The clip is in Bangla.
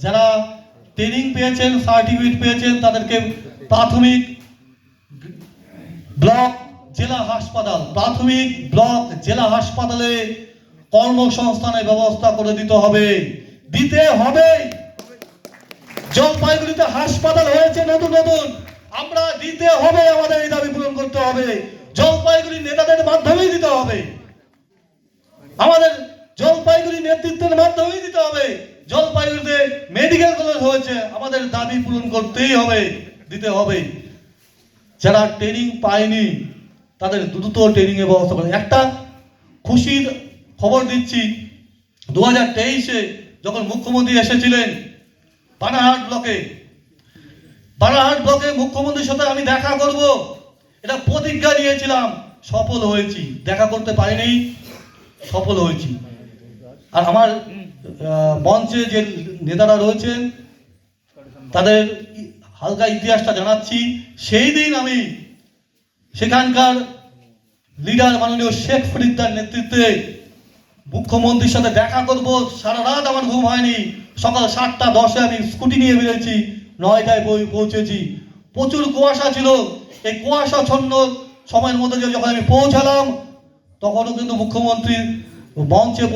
যারা ট্রেনিং পেয়েছেন, সার্টিফিকেট পেয়েছেন, তাদেরকে প্রাথমিক ব্লক জেলা হাসপাতাল, প্রাথমিক ব্লক জেলা হাসপাতালে কর্মসংস্থানের ব্যবস্থা করে দিতে হবে। জলপাইগুড়িতে হাসপাতাল হয়েছে নতুন নতুন, আমরা দিতে হবে, আমাদের এই দাবি পূরণ করতে হবে। জলপাইগুড়ি নেতাদের মাধ্যমেই দিতে হবে, আমাদের জলপাইগুড়ি নেতৃত্বের মাধ্যমেই দিতে হবে। জলপাইগুড়িতে মেডিকেল কলেজ হয়েছে, আমাদের দাবি পূরণ করতেই হবে, দিতে হবে। যারা ট্রেনিং পায়নি তাদের দ্রুত ট্রেনিং এর ব্যবস্থা করে। একটা খুশির খবর দিচ্ছি, 2023-এ যখন মুখ্যমন্ত্রী এসেছিলেন বানারহাট ব্লকে মুখ্যমন্ত্রীর সাথে আমি দেখা করব, এটা প্রতিজ্ঞা নিয়েছিলাম, সফল হয়েছি। দেখা করতে পারিনি, সফল হয়েছি। আর আমার মঞ্চে যে নেতারা রয়েছেন তাদের হালকা ইতিহাসটা জানাচ্ছি। সেই দিন আমি সেখানকার লিডার মাননীয় শেখ ফরিদার নেতৃত্বে মুখ্যমন্ত্রীর সাথে দেখা করব। সারা রাত আমার ঘুম হয়নি, সকাল 7:10 আমি স্কুটি নিয়ে বেরিয়েছি, 9টায় পৌঁছেছি। প্রচুর কুয়াশা ছিল, এই কুয়াশাচ্ছন্ন সময়ের মধ্যে যখন আমি পৌঁছালাম তখনও কিন্তু মুখ্যমন্ত্রীর মঞ্চে